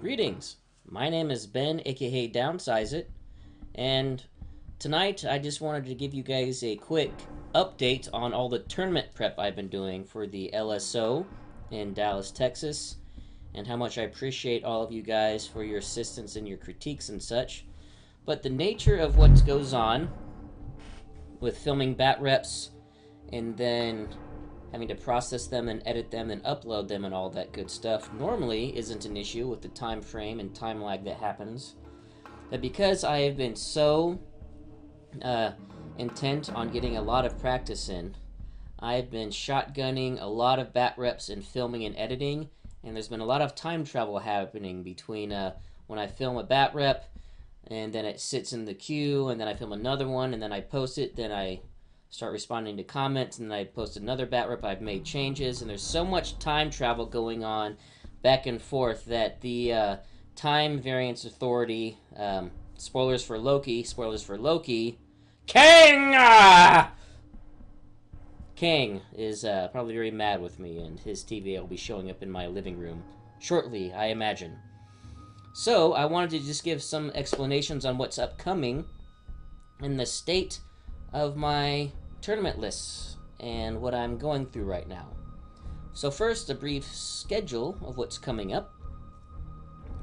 Greetings. My name is Ben, aka Downsize It, and tonight I just wanted to give you guys a quick update on all the tournament prep I've been doing for the LSO in Dallas, Texas, and how much I appreciate all of you guys for your assistance and your critiques and such. But the nature of what goes on with filming bat reps and then having to process them and edit them and upload them and all that good stuff normally isn't an issue with the time frame and time lag that happens. But because I have been so intent on getting a lot of practice in, I've been shotgunning a lot of bat reps and filming and editing, and there's been a lot of time travel happening between when I film a bat rep and then it sits in the queue, and then I film another one, and then I post it, then I start responding to comments, and then I post another bat rep. I've made changes, and there's so much time travel going on back and forth that the Time Variance Authority, spoilers for Loki, Kang! Kang is probably very mad with me, and his TVA will be showing up in my living room shortly, I imagine. So, I wanted to just give some explanations on what's upcoming in the state of my tournament lists and what I'm going through right now. So first, a brief schedule of what's coming up.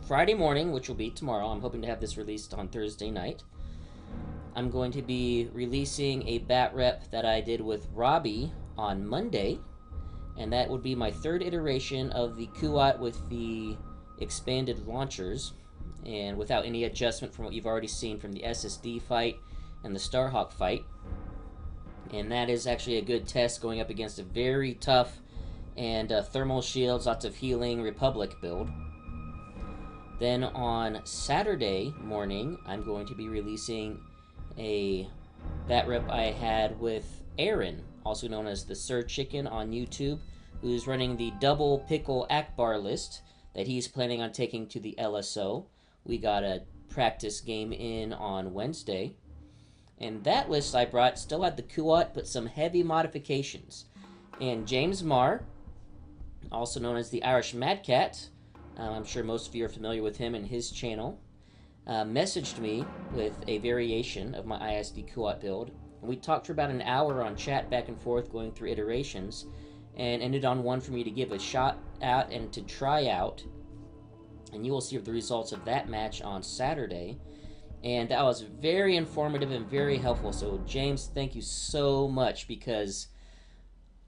Friday morning, which will be tomorrow, I'm hoping to have this released on Thursday night. I'm going to be releasing a bat rep that I did with Robbie on Monday, and that would be my third iteration of the Kuat with the expanded launchers, and without any adjustment from what you've already seen from the SSD fight and the Starhawk fight. And that is actually a good test going up against a very tough and thermal shields, lots of healing Republic build. Then on Saturday morning, I'm going to be releasing a bat rep I had with Aaron, also known as the Sir Chicken on YouTube, who's running the double pickle Akbar list that he's planning on taking to the LSO. We got a practice game in on Wednesday. And that list I brought still had the Kuat, but some heavy modifications. And James Marr, also known as the Irish Mad Cat, I'm sure most of you are familiar with him and his channel, messaged me with a variation of my ISD Kuat build. And we talked for about an hour on chat back and forth going through iterations, and ended on one for me to give a shot at and to try out. And you will see the results of that match on Saturday. And that was very informative and very helpful. So, James, thank you so much, because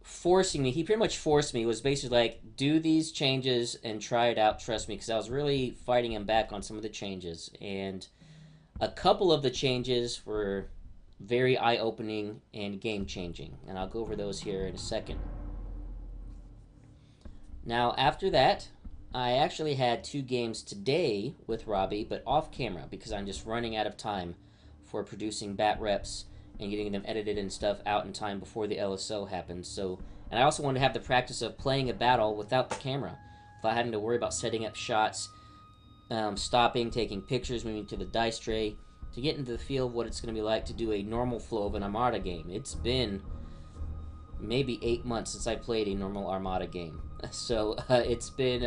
forcing me, he pretty much forced me, was basically like, do these changes and try it out, trust me, because I was really fighting him back on some of the changes. And a couple of the changes were very eye-opening and game-changing. And I'll go over those here in a second. Now, after that, I actually had 2 games today with Robbie, but off camera, because I'm just running out of time for producing bat reps and getting them edited and stuff out in time before the LSO happens. So, and I also wanted to have the practice of playing a battle without the camera, without having to worry about setting up shots, stopping, taking pictures, moving to the dice tray, to get into the feel of what it's going to be like to do a normal flow of an Armada game. It's been maybe 8 months since I played a normal Armada game. So it's been,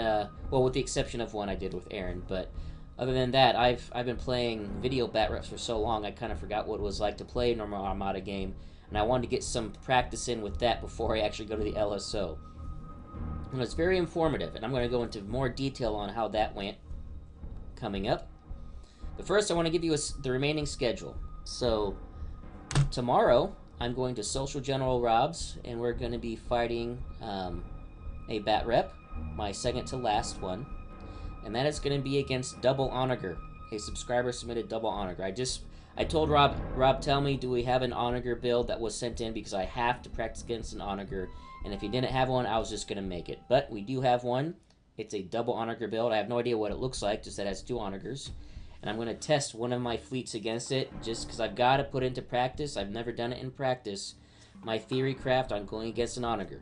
well, with the exception of one I did with Aaron, but other than that, I've been playing video bat reps for so long, I kind of forgot what it was like to play a normal Armada game, and I wanted to get some practice in with that before I actually go to the LSO. And it's very informative, and I'm going to go into more detail on how that went coming up. But first, I want to give you the remaining schedule. So, tomorrow, I'm going to Social General Rob's, and we're going to be fighting a bat rep, my second to last one, and that is going to be against Double Onager, a subscriber submitted Double Onager. I told Rob, tell me, do we have an Onager build that was sent in, because I have to practice against an Onager, and if he didn't have one, I was just going to make it. But we do have one. It's a Double Onager build. I have no idea what it looks like, just that it has 2 Onagers. And I'm going to test one of my fleets against it, just because I've got to put into practice. I've never done it in practice. My theory craft on going against an Onager.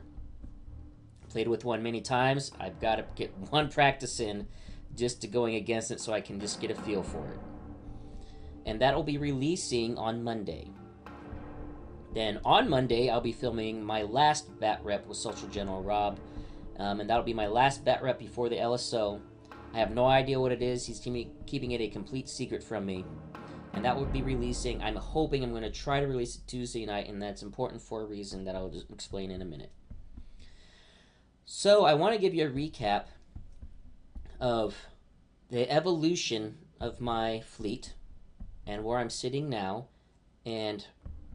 Played with one many times. I've got to get one practice in just to going against it so I can just get a feel for it. And that'll be releasing on Monday. Then on Monday, I'll be filming my last bat rep with Social General Rob. And that'll be my last bat rep before the LSO. I have no idea what it is. He's keeping it a complete secret from me. And that would be releasing, I'm hoping I'm going to try to release it Tuesday night, and that's important for a reason that I'll just explain in a minute. So I want to give you a recap of the evolution of my fleet and where I'm sitting now, and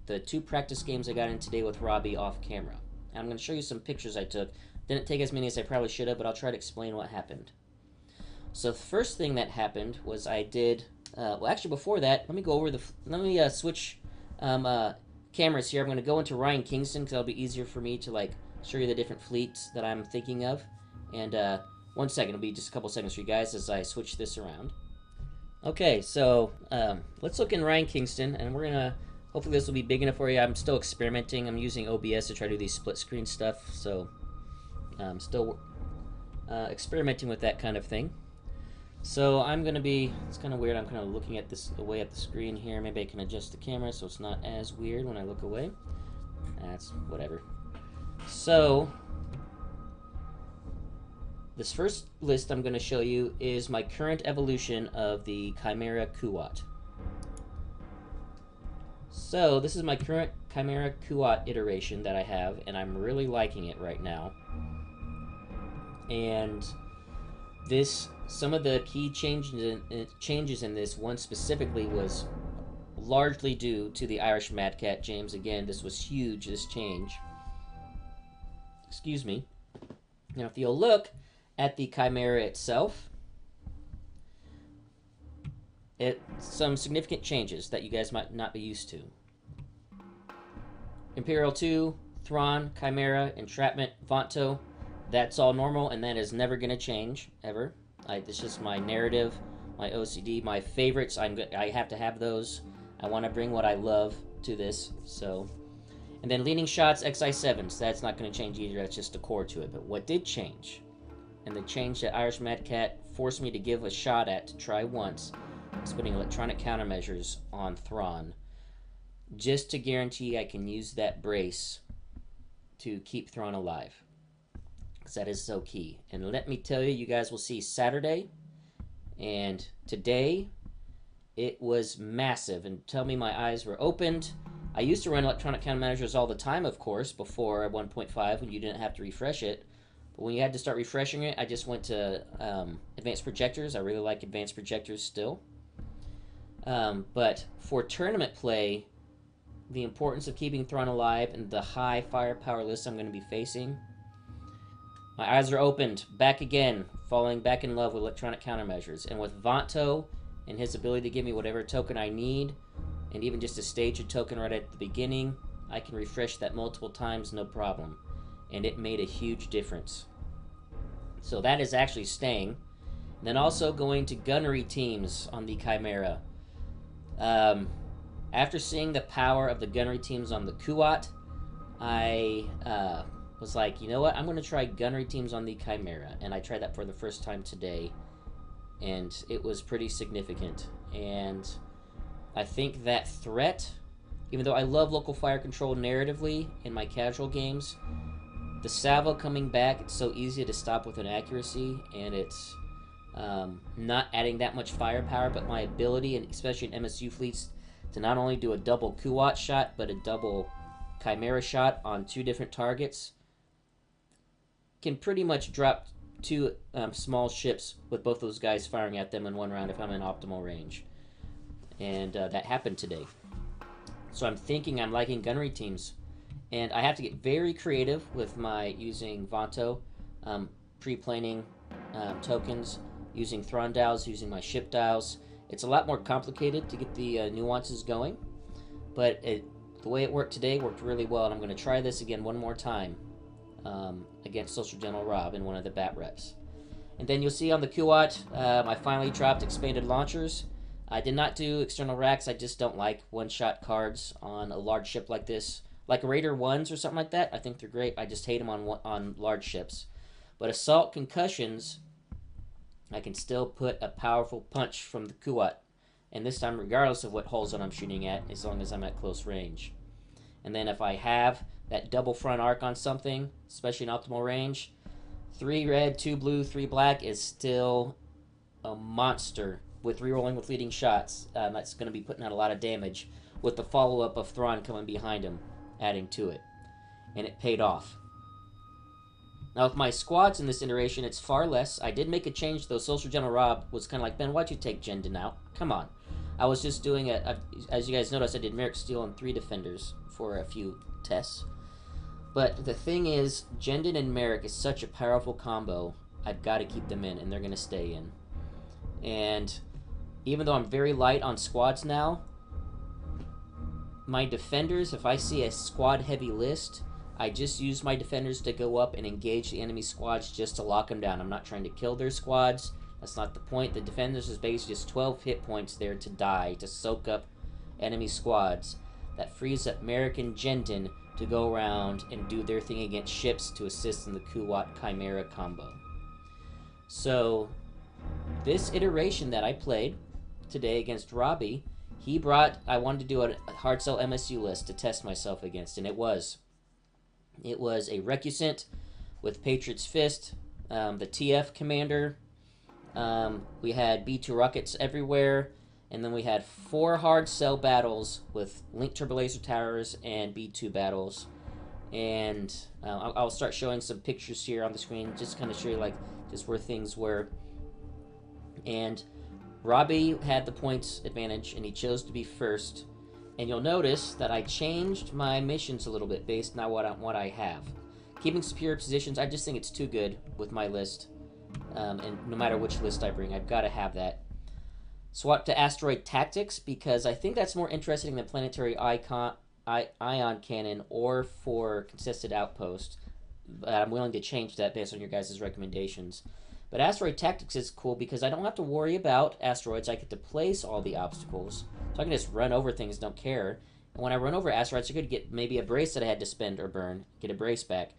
the 2 practice games I got in today with Robbie off camera. And I'm going to show you some pictures I took. Didn't take as many as I probably should have, but I'll try to explain what happened. So the first thing that happened was I did, well actually before that, let me switch cameras here. I'm going to go into Ryan Kingston because that'll be easier for me to like show you the different fleets that I'm thinking of. And 1 second, it'll be just a couple seconds for you guys as I switch this around. Okay, so let's look in Ryan Kingston, and we're gonna, hopefully this will be big enough for you. I'm still experimenting. I'm using OBS to try to do these split screen stuff, so I'm still experimenting with that kind of thing. So I'm gonna be, it's kind of weird, I'm kind of looking at this away at the screen here. Maybe I can adjust the camera so it's not as weird when I look away. That's whatever. So this first list I'm going to show you is my current evolution of the Chimera Kuat. So this is my current Chimera Kuat iteration that I have, and I'm really liking it right now. And this, some of the key changes in this one specifically was largely due to the Irish Mad Cat. James, again, this was huge, this change. Excuse me. Now, if you'll look at the Chimera itself, some significant changes that you guys might not be used to. Imperial 2, Thrawn, Chimera, Entrapment, Vanto, that's all normal, and that is never going to change, ever. It's just my narrative, my OCD, my favorites. I have to have those. I want to bring what I love to this, so. And then leading shots, XI7s, that's not going to change either, that's just a core to it. But what did change, and the change that Irish Mad Cat forced me to give a shot at to try once, is putting electronic countermeasures on Thrawn, just to guarantee I can use that brace to keep Thrawn alive, because that is so key. And let me tell you, you guys will see Saturday and today, it was massive, and tell me my eyes were opened. I used to run electronic countermeasures all the time, of course, before 1.5 when you didn't have to refresh it. But when you had to start refreshing it, I just went to advanced projectors. I really like advanced projectors still. But for tournament play, the importance of keeping Thrawn alive and the high firepower list I'm going to be facing, my eyes are opened back again, falling back in love with electronic countermeasures. And with Vanto and his ability to give me whatever token I need, and even just to stage a token right at the beginning, I can refresh that multiple times, no problem. And it made a huge difference. So that is actually staying. And then also going to gunnery teams on the Chimera. After seeing the power of the gunnery teams on the Kuat, I was like, you know what, I'm going to try gunnery teams on the Chimera. And I tried that for the first time today, and it was pretty significant. And I think that threat, even though I love local fire control narratively in my casual games, the salvo coming back, it's so easy to stop with an accuracy, and it's not adding that much firepower, but my ability, and especially in MSU fleets, to not only do a double Kuat shot, but a double Chimera shot on 2 different targets, can pretty much drop 2 small ships with both those guys firing at them in 1 round if I'm in optimal range. And that happened today. So I'm thinking I'm liking gunnery teams. And I have to get very creative with my using Vanto, pre-planing tokens, using Thrawn dials, using my ship dials. It's a lot more complicated to get the nuances going. But the way it worked today worked really well. And I'm going to try this again one more time against Social General Rob in one of the bat reps. And then you'll see on the Kuat, I finally dropped expanded launchers. I did not do external racks. I just don't like one-shot cards on a large ship like this. Like Raider 1s or something like that, I think they're great. I just hate them on large ships. But assault concussions, I can still put a powerful punch from the Kuat. And this time, regardless of what hull zone I'm shooting at, as long as I'm at close range. And then if I have that double front arc on something, especially in optimal range, 3 red, 2 blue, 3 black is still a monster with rerolling with leading shots. That's going to be putting out a lot of damage, with the follow-up of Thrawn coming behind him, adding to it. And it paid off. Now, with my squads in this iteration, it's far less. I did make a change, though. Social General Rob was kind of like, Ben, why'd you take Jendon out? Come on. I was just doing it. As you guys noticed, I did Merrick Steel and 3 defenders for a few tests. But the thing is, Jendon and Merrick is such a powerful combo. I've got to keep them in, and they're going to stay in. And even though I'm very light on squads now, my defenders, if I see a squad-heavy list, I just use my defenders to go up and engage the enemy squads just to lock them down. I'm not trying to kill their squads. That's not the point. The defenders is basically just 12 hit points there to die, to soak up enemy squads. That frees up Merrick and Jendon to go around and do their thing against ships to assist in the Kuat Chimera combo. So, this iteration that I played today against Robbie, he brought, I wanted to do a hard sell MSU list to test myself against, and it was a Recusant with Patriot's Fist, the TF Commander. We had B2 rockets everywhere, and then we had 4 hard cell battles with Link Turbo Laser Towers and B2 battles. And I'll start showing some pictures here on the screen, just kind of show you like just where things were. And Robbie had the points advantage, and he chose to be first. And you'll notice that I changed my missions a little bit based on what I have. Keeping superior positions, I just think it's too good with my list. And no matter which list I bring, I've got to have that. Swap to Asteroid Tactics, because I think that's more interesting than Planetary Ion Cannon or for Contested Outpost. But I'm willing to change that based on your guys' recommendations. But Asteroid Tactics is cool because I don't have to worry about asteroids. I get to place all the obstacles. So I can just run over things, don't care. And when I run over asteroids, I could get maybe a brace that I had to spend or burn, get a brace back,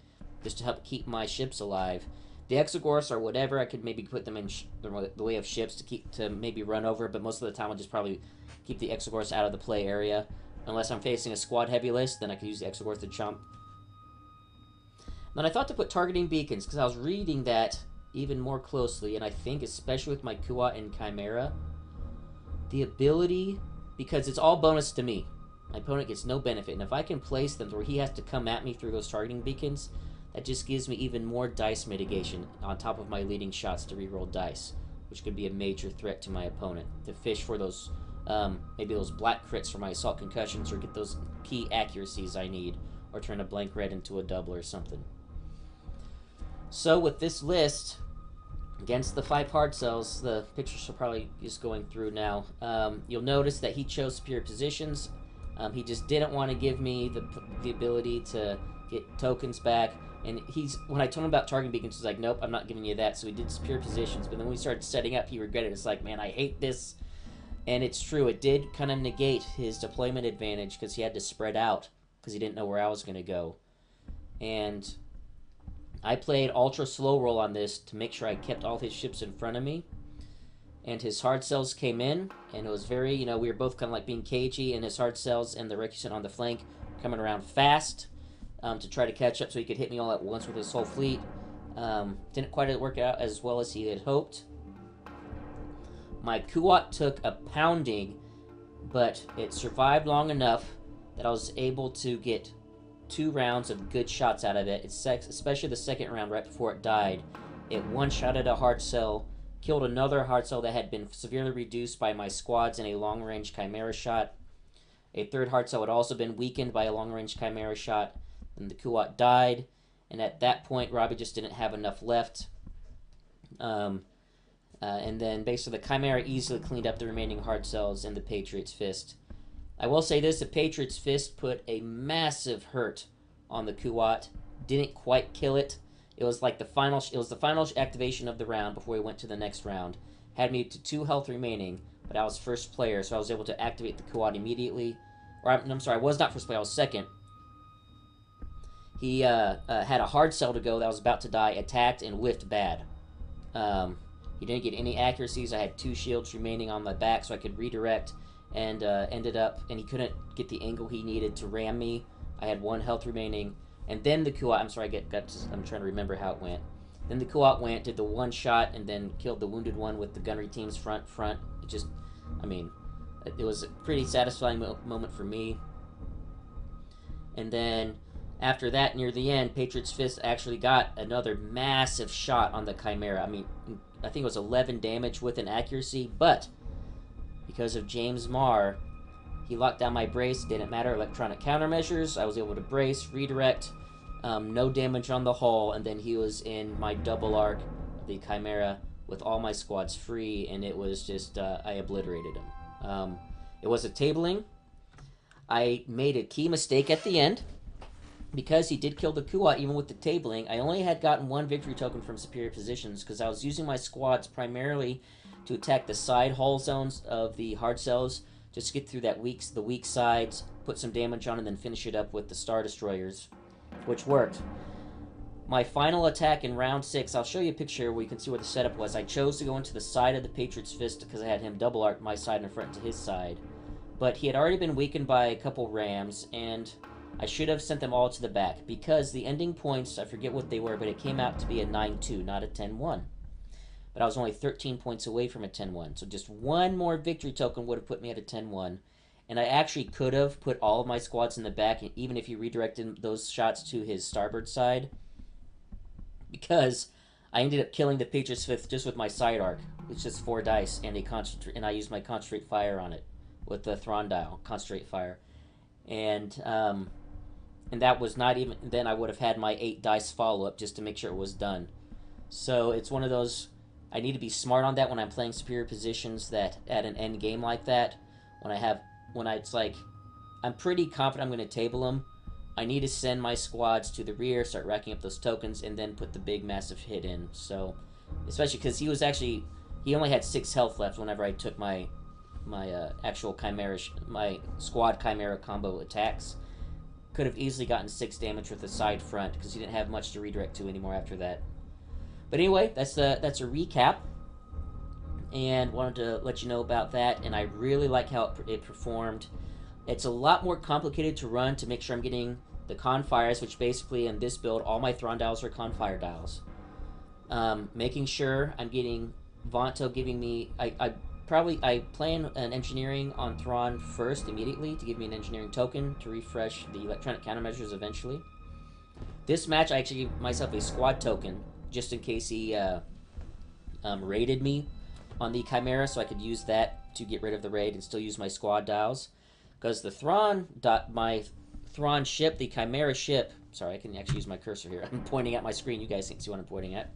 just to help keep my ships alive. The Exogorths or whatever, I could maybe put them in the way of ships to maybe run over, but most of the time I'll just probably keep the Exogorths out of the play area. Unless I'm facing a squad-heavy list, then I could use the Exogorth to jump. Then I thought to put targeting beacons, because I was reading that even more closely, and I think especially with my Kuat and Chimera, the ability, because it's all bonus to me. My opponent gets no benefit, and if I can place them where he has to come at me through those targeting beacons, that just gives me even more dice mitigation on top of my leading shots to reroll dice, which could be a major threat to my opponent. To fish for those, maybe those black crits for my assault concussions, or get those key accuracies I need, or turn a blank red into a double or something. So with this list, against the 5 hard cells, the pictures are probably just going through now. You'll notice that he chose superior positions. He just didn't want to give me the ability to get tokens back. And when I told him about targeting beacons, he's like, nope, I'm not giving you that. So he did superior positions. But then when we started setting up, he regretted it. It's like, man, I hate this. And it's true. It did kind of negate his deployment advantage because he had to spread out because he didn't know where I was going to go. And I played ultra slow roll on this to make sure I kept all his ships in front of me. And his hard cells came in, and it was very, we were both kind of like being cagey, and his hard cells and the Recusant on the flank coming around fast to try to catch up so he could hit me all at once with his whole fleet. Didn't quite work out as well as he had hoped. My Kuat took a pounding, but it survived long enough that I was able to get 2 rounds of good shots out of it. Especially the second round right before it died. It one-shotted a hard cell, killed another hard cell that had been severely reduced by my squads in a long-range Chimera shot. A third hard cell had also been weakened by a long-range Chimera shot, and the Kuat died. And at that point, Robbie just didn't have enough left. And then basically the Chimera easily cleaned up the remaining hard cells in the Patriot's Fist. I will say this, the Patriot's Fist put a massive hurt on the Kuat. Didn't quite kill it. It was like the final activation of the round before we went to the next round. Had me to 2 health remaining, but I was first player, so I was able to activate the Kuat immediately. I'm sorry, I was not first player, I was second. He had a hard cell to go that was about to die, attacked, and whiffed bad. He didn't get any accuracies. I had 2 shields remaining on my back, so I could redirect, and ended up, and he couldn't get the angle he needed to ram me. I had 1 health remaining, and then the Kuat, I'm sorry, I'm trying to remember how it went. Then the co-op went, did the one shot, and then killed the wounded one with the gunnery team's front. It just, I mean, it was a pretty satisfying moment for me. And then after that, near the end, Patriot's Fist actually got another massive shot on the Chimera. I mean, I think it was 11 damage with an accuracy, but because of James Marr, he locked down my brace. Didn't matter, electronic countermeasures. I was able to brace, redirect, no damage on the hull, and then he was in my double arc, the Chimera, with all my squads free, and it was just, I obliterated him. It was a tabling. I made a key mistake at the end. Because he did kill the Kuat even with the tabling, I only had gotten one victory token from superior positions because I was using my squads primarily to attack the side hull zones of the hard cells, just to get through the weak sides, put some damage on, and then finish it up with the Star Destroyers, which worked. My final attack in round 6, I'll show you a picture where you can see what the setup was. I chose to go into the side of the Patriot's Fist because I had him double arc my side in front to his side. But he had already been weakened by a couple rams, and I should have sent them all to the back, because the ending points, I forget what they were, but it came out to be a 9-2, not a 10-1. But I was only 13 points away from a 10-1, so just one more victory token would have put me at a 10-1. And I actually could have put all of my squads in the back, even if he redirected those shots to his starboard side, because I ended up killing the Patriot's Fifth just with my side arc. It's just 4 dice, and I used my concentrate fire on it with the Thron dial, concentrate fire. And that was not even, then I would have had my 8 dice follow-up just to make sure it was done. So it's one of those, I need to be smart on that when I'm playing superior positions, that at an end game like that, it's like, I'm pretty confident I'm going to table them, I need to send my squads to the rear, start racking up those tokens, and then put the big massive hit in. So, especially because he only had 6 health left whenever I took my actual Chimera, my squad Chimera combo attacks. Could have easily gotten 6 damage with the side front because he didn't have much to redirect to anymore after that. But anyway, that's a recap, and wanted to let you know about that. And I really like how it performed. It's a lot more complicated to run to make sure I'm getting the Confires, which basically in this build all my Thron dials are Confire dials. Making sure I'm getting Vanto giving me, I plan an engineering on Thron first immediately to give me an engineering token to refresh the electronic countermeasures eventually. This match I actually gave myself a squad token just in case he raided me on the Chimera, so I could use that to get rid of the raid and still use my squad dials. Because the my Thron ship, the Chimera ship, sorry, I can actually use my cursor here. I'm pointing at my screen. You guys can see what I'm pointing at.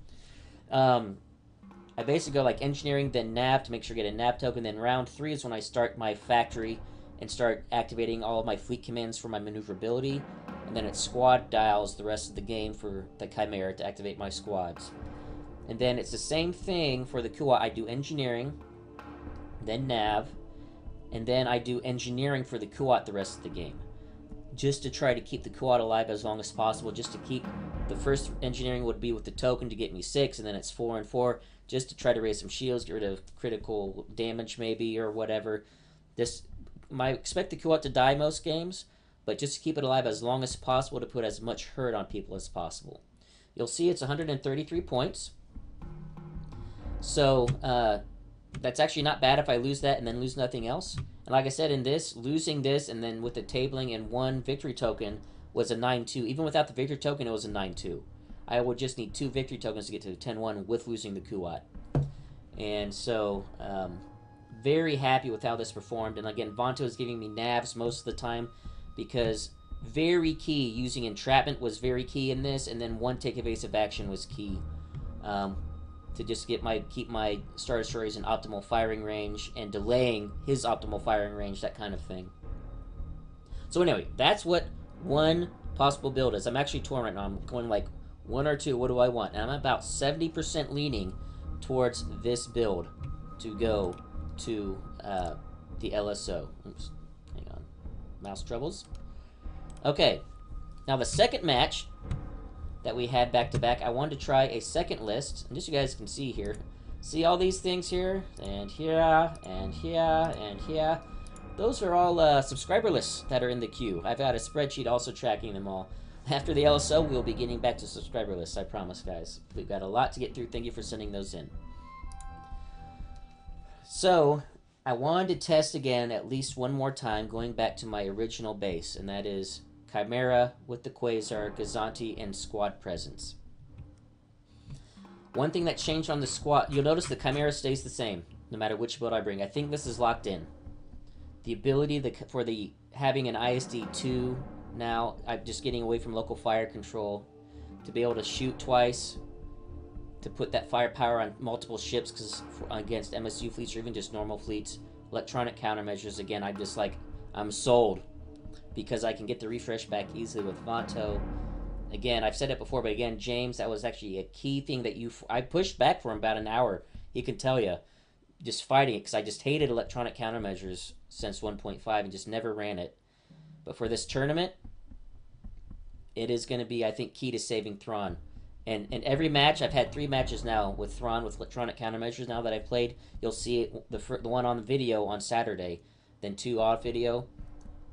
I basically go like engineering, then nav to make sure I get a nav token. Then round 3 is when I start my factory and start activating all of my fleet commands for my maneuverability. And then it's squad dials the rest of the game for the Chimera to activate my squads. And then it's the same thing for the Kua. I do engineering, then nav, and then I do engineering for the Kuat the rest of the game. Just to try to keep the Kuat alive as long as possible, just to keep, the first engineering would be with the token to get me 6, and then it's 4 and 4, just to try to raise some shields, get rid of critical damage maybe, or whatever. I expect the Kuat to die most games, but just to keep it alive as long as possible to put as much hurt on people as possible. You'll see it's 133 points. So, that's actually not bad if I lose that and then lose nothing else. And like I said, in this, losing this and then with the tabling and 1 victory token was a 9-2. Even without the victory token, it was a 9-2. I would just need 2 victory tokens to get to the 10-1 with losing the Kuat. And so, very happy with how this performed. And again, Vanto is giving me navs most of the time because very key, using entrapment was very key in this, and then 1 take evasive action was key. To just keep my Star Destroyers in optimal firing range and delaying his optimal firing range, that kind of thing. So anyway, that's what one possible build is. I'm actually torn right now. I'm going like 1 or 2. What do I want? And I'm about 70% leaning towards this build to go to the LSO. Oops, hang on. Mouse troubles. Okay, now the second match that we had back-to-back, I wanted to try a second list, and just so you guys can see here. See all these things here? And here, and here, and here. Those are all subscriber lists that are in the queue. I've got a spreadsheet also tracking them all. After the LSO, we'll be getting back to subscriber lists, I promise, guys. We've got a lot to get through. Thank you for sending those in. So, I wanted to test again at least one more time, going back to my original base, and that is Chimera with the Quasar, Gazanti, and squad presence. One thing that changed on the squad, you'll notice the Chimera stays the same, no matter which build I bring. I think this is locked in. The ability for the having an ISD-2 now, I'm just getting away from local fire control, to be able to shoot twice, to put that firepower on multiple ships, because against MSU fleets or even just normal fleets, electronic countermeasures, again, I'm sold, because I can get the refresh back easily with Vanto. Again, I've said it before, but again, James, that was actually a key thing that I pushed back for him about an hour. He can tell you, just fighting it, because I just hated electronic countermeasures since 1.5 and just never ran it. But for this tournament, it is going to be, I think, key to saving Thrawn. And in every match, I've had 3 matches now with Thrawn with electronic countermeasures now that I've played. You'll see it, the one on the video on Saturday, then 2 off video.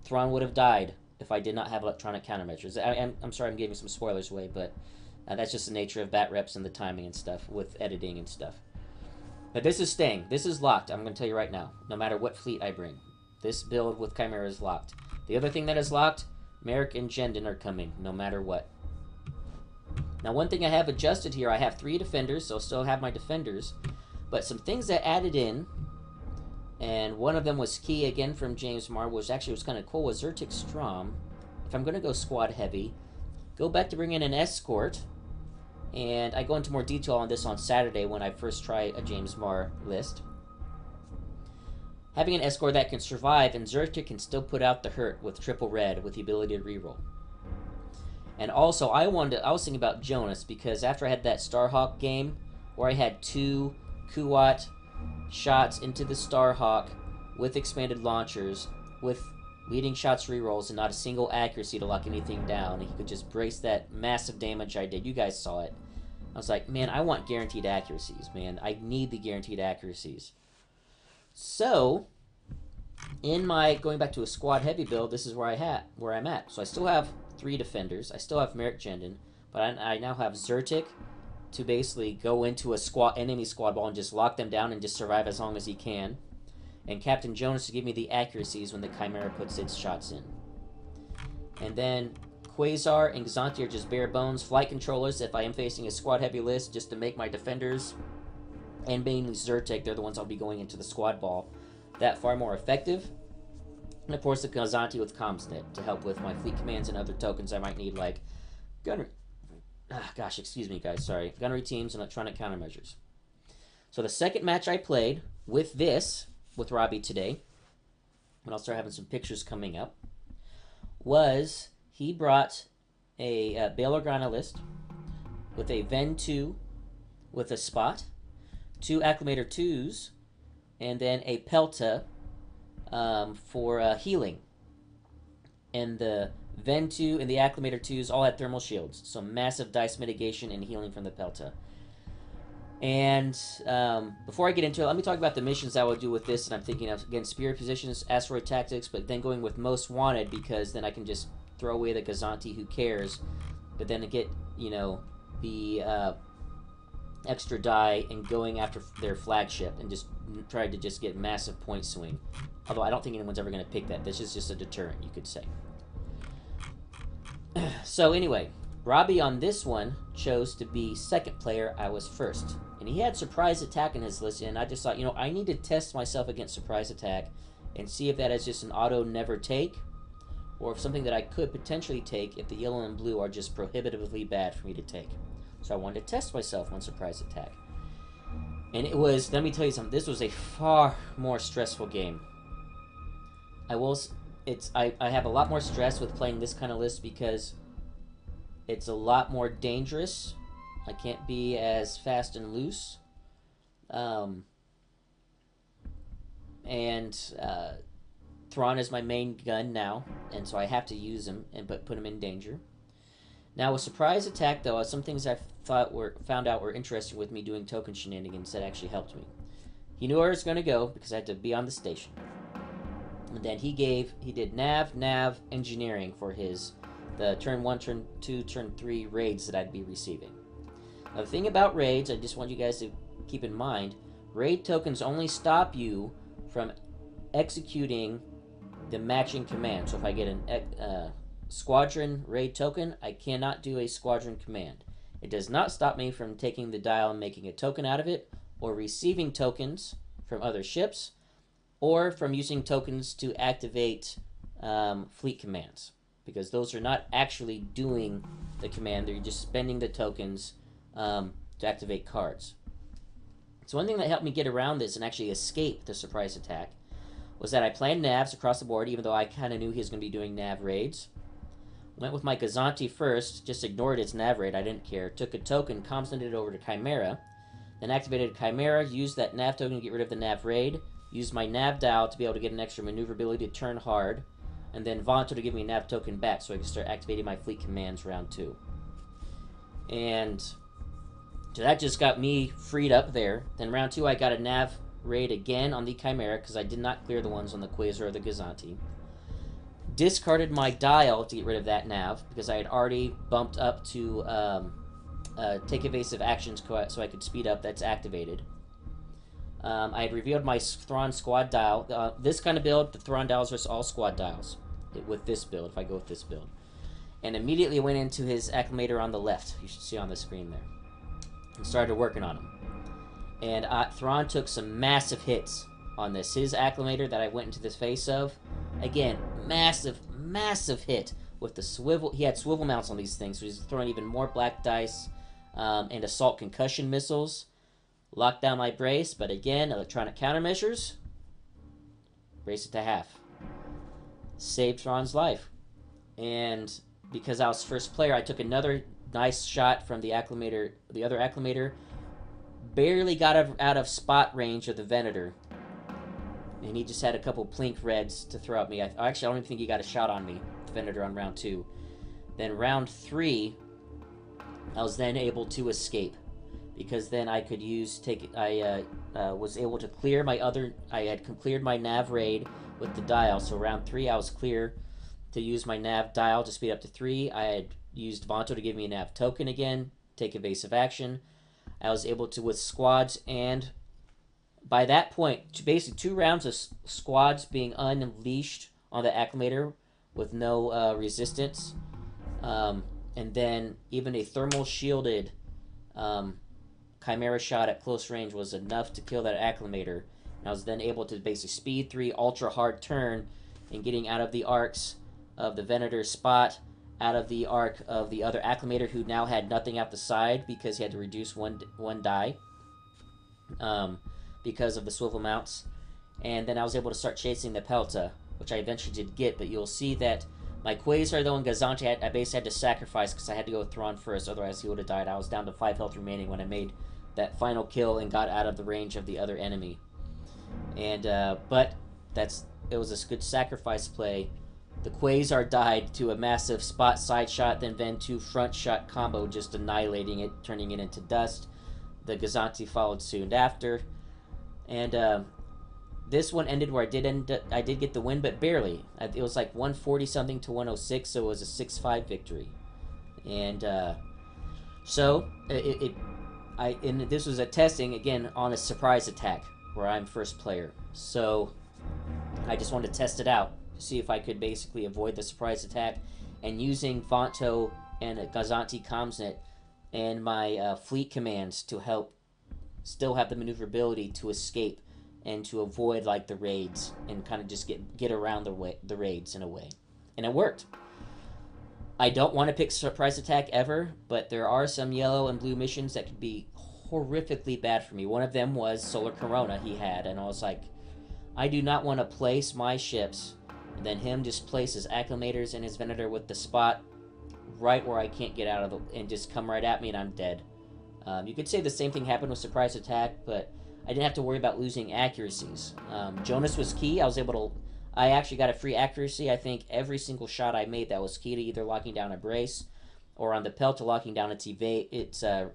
Thrawn would have died if I did not have electronic countermeasures. I'm sorry I'm giving some spoilers away, but that's just the nature of batreps and the timing and stuff with editing and stuff. But this is staying. This is locked. I'm going to tell you right now. No matter what fleet I bring, this build with Chimera is locked. The other thing that is locked, Merrick and Jendon are coming, no matter what. Now, one thing I have adjusted here, I have 3 defenders, so I'll still have my defenders. But some things that added in, and one of them was key again from James Marr, was kind of cool, was Zertic Strom. If I'm going to go squad heavy, go back to bring in an escort. And I go into more detail on this on Saturday when I first try a James Marr list. Having an escort that can survive, and Zertic can still put out the hurt with triple red with the ability to reroll. And also, I was thinking about Jonas, because after I had that Starhawk game where I had 2 Kuat shots into the Starhawk with expanded launchers, with leading shots rerolls, and not a single accuracy to lock anything down, and he could just brace that massive damage I did. You guys saw it. I was like, man, I want guaranteed accuracies, man. I need the guaranteed accuracies. So, in my going back to a squad heavy build, this is where I'm at. So I still have 3 defenders. I still have Merrick Jendon, but I now have Zertic to basically go into a enemy squad ball and just lock them down and just survive as long as he can. And Captain Jonas to give me the accuracies when the Chimera puts its shots in. And then Quasar and Gazanti are just bare bones flight controllers if I am facing a squad heavy list, just to make my defenders, and mainly Zertic, they're the ones I'll be going into the squad ball, that far more effective. And of course the Gazanti with CommsNet to help with my fleet commands and other tokens I might need, like gunnery. Excuse me guys, sorry. Gunnery teams and electronic countermeasures. So the second match I played with Robbie today, and I'll start having some pictures coming up, was he brought a Bail Organa list with a Ven 2 with a spot, 2 Acclimator 2s, and then a Pelta for healing. And the Ven 2 and the Acclimator 2s all had thermal shields, so massive dice mitigation and healing from the Pelta. And before I get into it, let me talk about the missions I will do with this. And I'm thinking of, again, Spirit Positions, Asteroid Tactics, but then going with Most Wanted, because then I can just throw away the Gazanti, who cares, but then to get, the extra die and going after their flagship and just try to just get massive point swing. Although I don't think anyone's ever going to pick that. This is just a deterrent, you could say. So anyway, Robbie on this one chose to be second player. I was first. And he had surprise attack in his list, and I just thought, I need to test myself against surprise attack and see if that is just an auto never take, or if something that I could potentially take if the yellow and blue are just prohibitively bad for me to take. So I wanted to test myself on surprise attack. And it was, let me tell you something, this was a far more stressful game. I have a lot more stress with playing this kind of list because it's a lot more dangerous. I can't be as fast and loose. Thrawn is my main gun now, and so I have to use him and put him in danger. Now with surprise attack, though, some things I found out were interesting with me doing token shenanigans that actually helped me. He knew where I was going to go because I had to be on the station. And then he did nav, engineering for his the turn 1, turn 2, turn 3 raids that I'd be receiving. Now, the thing about raids, I just want you guys to keep in mind, raid tokens only stop you from executing the matching command. So if I get a squadron raid token, I cannot do a squadron command. It does not stop me from taking the dial and making a token out of it, or receiving tokens from other ships, or from using tokens to activate fleet commands, because those are not actually doing the command. They're just spending the tokens to activate cards. So one thing that helped me get around this and actually escape the surprise attack was that I planned navs across the board, even though I kind of knew he was going to be doing nav raids. Went with my Gazanti first, just ignored its nav raid, I didn't care. Took a token, comsted it over to Chimera, then activated Chimera, used that nav token to get rid of the nav raid, used my nav dial to be able to get an extra maneuverability to turn hard, and then Vonto to give me a nav token back so I could start activating my fleet commands round 2. And so that just got me freed up there. Then round 2 I got a nav raid again on the Chimera because I did not clear the ones on the Quasar or the Gazanti. Discarded my dial to get rid of that nav because I had already bumped up to take evasive actions so I could speed up. That's activated. I had revealed my Thrawn squad dial. This kind of build, the Thrawn dials are all squad dials with this build, if I go with this build. And immediately went into his acclimator on the left. You should see on the screen there. And started working on him. And Thrawn took some massive hits on this. His acclimator that I went into the face of, again, massive hit with the swivel. He had swivel mounts on these things, so he's throwing even more black dice and assault concussion missiles. Locked down my brace, but again, electronic countermeasures. Brace it to half. Saved Thrawn's life. And because I was first player, I took another nice shot from the acclimator, the other acclimator. Barely got out of spot range of the Venator. And he just had a couple plink reds to throw at me. Actually, I don't even think he got a shot on me, the Venator, on round 2. Then round 3, I was then able to escape. Because then I could I was able to clear my other, I had cleared my nav raid with the dial. So round 3, I was clear to use my nav dial to speed up to 3. I had used Vonto to give me a nav token again, take evasive action. I was able to with squads, and by that point, basically 2 rounds of squads being unleashed on the acclimator with no resistance, and then even a thermal shielded Chimera shot at close range was enough to kill that acclimator. And I was then able to basically speed 3 ultra hard turn and getting out of the arcs of the Venator spot, out of the arc of the other acclimator who now had nothing out the side because he had to reduce one die because of the swivel mounts. And then I was able to start chasing the Pelta, which I eventually did get, but you'll see that my Quasar, though, and Gazanti, I basically had to sacrifice because I had to go with Thrawn first, otherwise he would have died. I was down to 5 health remaining when I made that final kill and got out of the range of the other enemy. And but it was a good sacrifice play. The Quasar died to a massive spot side shot, then Ven2 front shot combo, just annihilating it, turning it into dust. The Gazanti followed soon after. And this one ended where I did get the win, but barely. It was like 140 something to 106, so it was a 6-5 victory. And so this was a testing again on a surprise attack where I'm first player. So I just wanted to test it out, see if I could basically avoid the surprise attack, and using Vonto and Gazanti Comsnet and my fleet commands to help still have the maneuverability to escape and to avoid like the raids and kind of just get around the raids in a way. And it worked. I don't want to pick surprise attack ever, but there are some yellow and blue missions that could be horrifically bad for me. One of them was Solar Corona he had, and I was like, I do not want to place my ships and then him just place his acclimators and his Venator with the spot right where I can't get out of and just come right at me and I'm dead. You could say the same thing happened with surprise attack, but I didn't have to worry about losing accuracies. Jonas was key. I actually got a free accuracy. I think every single shot I made that was key to either locking down a brace or on the Pelt to locking down its evade, so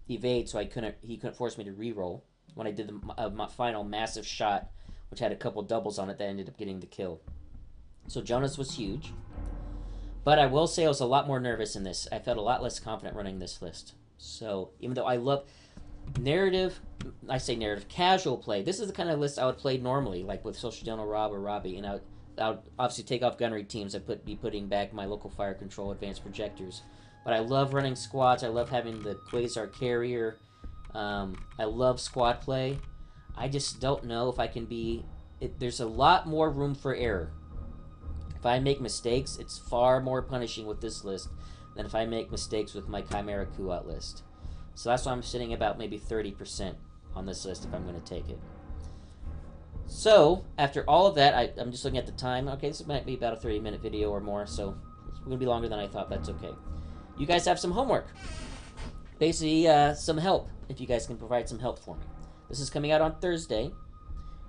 he couldn't force me to reroll when I did my final massive shot, which had a couple doubles on it that ended up getting the kill. So Jonas was huge. But I will say I was a lot more nervous in this. I felt a lot less confident running this list. So even though I love narrative, I say narrative, casual play, this is the kind of list I would play normally, like with Social General Rob or Robbie, and I would obviously take off gunnery teams. I'd be putting back my local fire control advanced projectors. But I love running squads. I love having the Quasar carrier. I love squad play. I just don't know if I can be... there's a lot more room for error. If I make mistakes, it's far more punishing with this list than if I make mistakes with my Chimera Kuat list. So that's why I'm sitting about maybe 30% on this list if I'm going to take it. So, after all of that, I'm just looking at the time. Okay, this might be about a 30-minute video or more, so it's going to be longer than I thought. That's okay. You guys have some homework. Basically, some help, if you guys can provide some help for me. This is coming out on Thursday.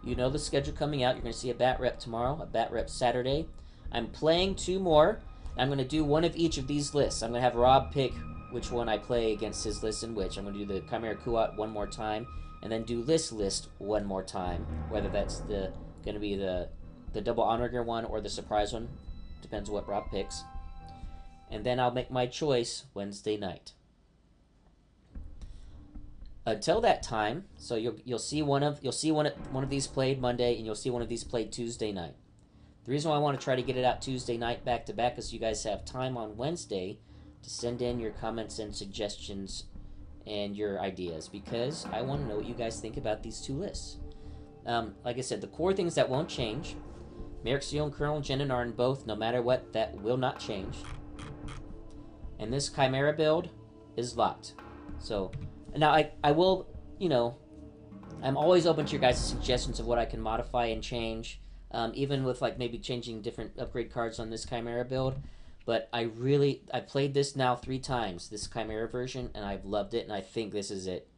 You know the schedule coming out. You're going to see a bat rep tomorrow, a bat rep Saturday. I'm playing 2 more. I'm going to do one of each of these lists. I'm going to have Rob pick which one I play against his list and which. I'm going to do the Chimera Kuat one more time, and then do this list one more time, whether that's going to be the double onrigger one or the surprise one. Depends what Rob picks. And then I'll make my choice Wednesday night. Until that time, so you'll see one of these played Monday, and you'll see one of these played Tuesday night. The reason why I want to try to get it out Tuesday night back to back is you guys have time on Wednesday to send in your comments and suggestions and your ideas, because I want to know what you guys think about these 2 lists. Like I said, the core things that won't change, Merrick Seal and Colonel Jenin are in both, no matter what, that will not change. And this Chimera build is locked. So, now I will, you know, I'm always open to your guys' suggestions of what I can modify and change, even with like maybe changing different upgrade cards on this Chimera build. But I played this now 3 times, this Chimera version, and I've loved it, and I think this is it.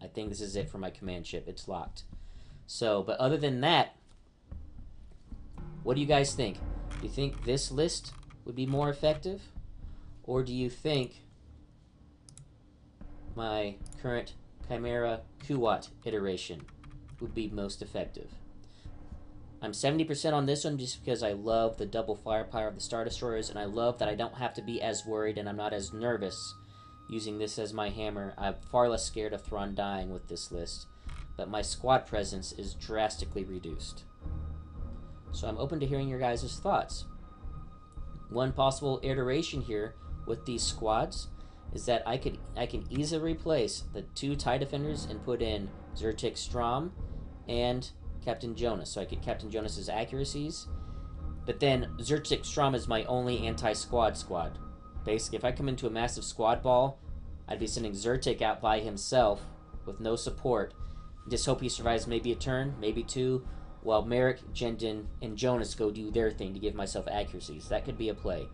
I think this is it for my command ship. It's locked. So, but other than that, what do you guys think? Do you think this list would be more effective? Or do you think my current Chimera Kuat iteration would be most effective? I'm 70% on this one just because I love the double firepower of the Star Destroyers, and I love that I don't have to be as worried and I'm not as nervous using this as my hammer. I'm far less scared of Thrawn dying with this list, but my squad presence is drastically reduced. So I'm open to hearing your guys' thoughts. One possible iteration here with these squads is that I can easily replace the 2 TIE defenders and put in Zyrtec Strom and Captain Jonas. So I get Captain Jonas's accuracies, but then Zyrtec Strom is my only anti-squad squad. Basically, if I come into a massive squad ball, I'd be sending Zyrtec out by himself with no support. Just hope he survives maybe a turn, maybe 2, while Merrick, Jendon, and Jonas go do their thing to give myself accuracies. That could be a play.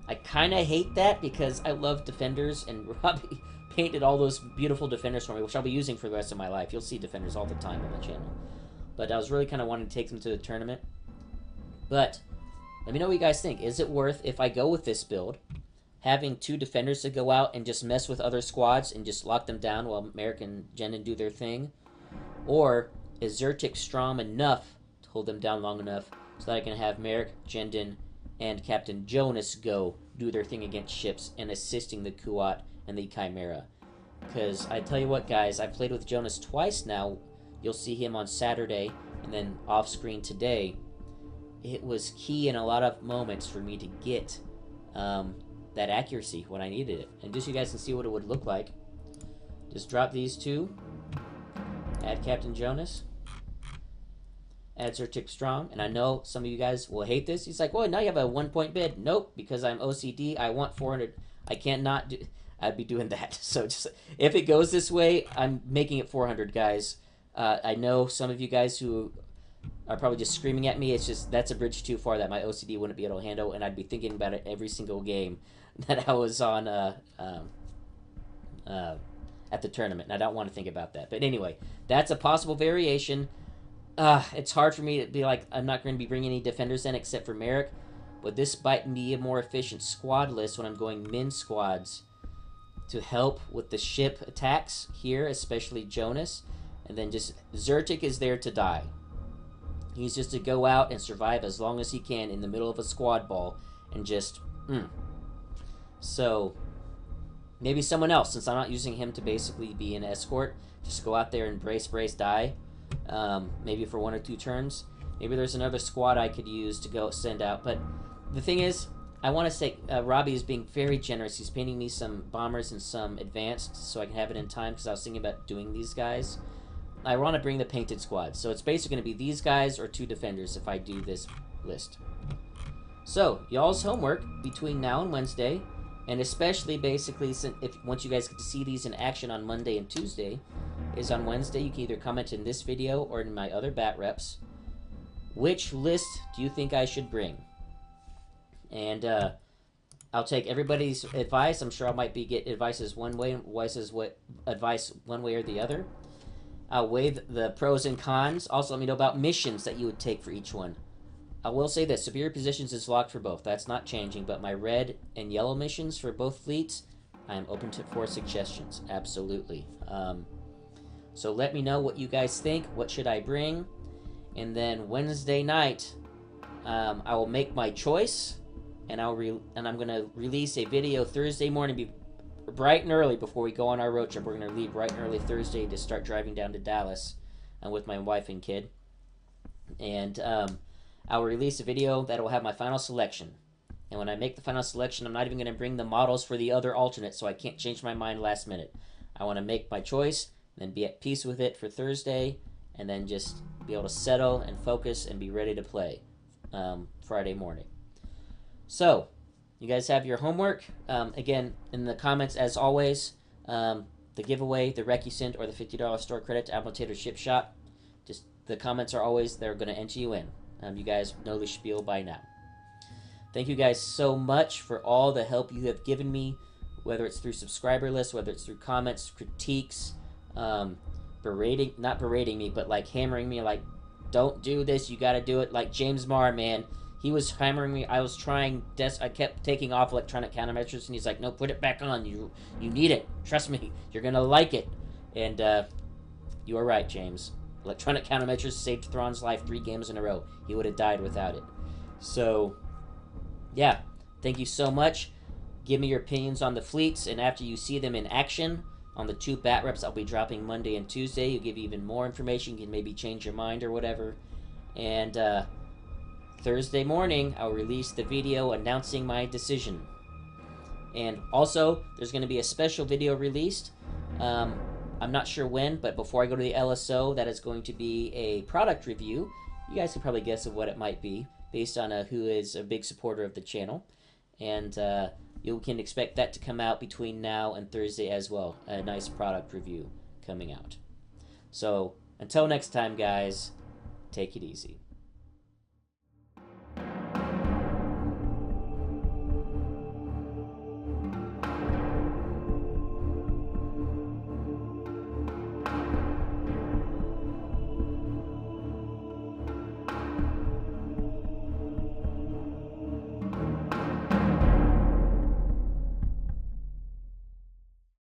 I kind of hate that because I love defenders, and Robbie painted all those beautiful defenders for me, which I'll be using for the rest of my life. You'll see defenders all the time on the channel. But I was really kind of wanting to take them to the tournament. But let me know what you guys think. Is it worth, if I go with this build, having 2 defenders to go out and just mess with other squads and just lock them down while Merrick and Jendon do their thing? Or is Zyrtec Strom enough to hold them down long enough so that I can have Merrick, Jendon, and Captain Jonas go do their thing against ships and assisting the Kuat and the Chimera? Because I tell you what, guys, I've played with Jonas twice now. You'll see him on Saturday and then off screen today. It was key in a lot of moments for me to get that accuracy when I needed it. And just so you guys can see what it would look like, just drop these 2, add Captain Jonas, add Zyrtec Strom, and I know some of you guys will hate this. He's like, well, now you have a 1-point bid. Nope, because I'm OCD, I want 400. I can't not do... I'd be doing that. So just if it goes this way, I'm making it 400, guys. I know some of you guys who are probably just screaming at me. It's just, that's a bridge too far that my OCD wouldn't be able to handle, and I'd be thinking about it every single game that I was on at the tournament, and I don't want to think about that. But anyway, that's a possible variation. It's hard for me to be like, I'm not going to be bringing any defenders in except for Merrick, but this might be a more efficient squad list when I'm going min squads to help with the ship attacks here, especially Jonas. And then just Zyrtec is there to die. He's just to go out and survive as long as he can in the middle of a squad ball and just So maybe someone else, since I'm not using him to basically be an escort, just go out there and brace, die. Maybe for 1 or 2 turns. Maybe there's another squad I could use to go send out. But the thing is, I want to say Robbie is being very generous. He's painting me some bombers and some advanced so I can have it in time, because I was thinking about doing these guys. I want to bring the painted squad. So it's basically going to be these guys or 2 defenders if I do this list. So, y'all's homework between now and Wednesday, and especially basically once you guys get to see these in action on Monday and Tuesday, is on Wednesday you can either comment in this video or in my other bat reps. Which list do you think I should bring? And I'll take everybody's advice. I'm sure I might get advice one way or the other. I'll weigh the pros and cons. Also, let me know about missions that you would take for each one. I will say this, superior positions is locked for both. That's not changing, but my red and yellow missions for both fleets, I am open for suggestions. Absolutely. So let me know what you guys think. What should I bring? And then Wednesday night, I will make my choice, and I'm gonna release a video Thursday morning, bright and early before we go on our road trip. We're gonna leave bright and early Thursday to start driving down to Dallas, with my wife and kid. And I will release a video that will have my final selection. And when I make the final selection, I'm not even gonna bring the models for the other alternates, so I can't change my mind last minute. I want to make my choice, then be at peace with it for Thursday, and then just be able to settle and focus and be ready to play Friday morning. So, you guys have your homework. Again, in the comments, as always, the giveaway, the RecuSend, or the $50 store credit to Applicator Ship Shop. Just the comments are always, they're going to enter you in. You guys know the spiel by now. Thank you guys so much for all the help you have given me, whether it's through subscriber lists, whether it's through comments, critiques, not berating me, but like hammering me, like, don't do this, you gotta do it. Like James Marr, man, he was hammering me. I was trying, I kept taking off electronic countermeasures, and he's like, no, put it back on. You need it. Trust me, you're gonna like it. And you are right, James. Electronic countermeasures saved Thrawn's life 3 games in a row. He would have died without it. So, yeah, thank you so much. Give me your opinions on the fleets, and after you see them in action on the 2 bat reps I'll be dropping Monday and Tuesday, you'll give you even more information. You can maybe change your mind or whatever. And Thursday morning, I'll release the video announcing my decision. And also, there's going to be a special video released. I'm not sure when, but before I go to the LSO, that is going to be a product review. You guys can probably guess of what it might be, based on who is a big supporter of the channel. And you can expect that to come out between now and Thursday as well. A nice product review coming out. So, until next time, guys, take it easy.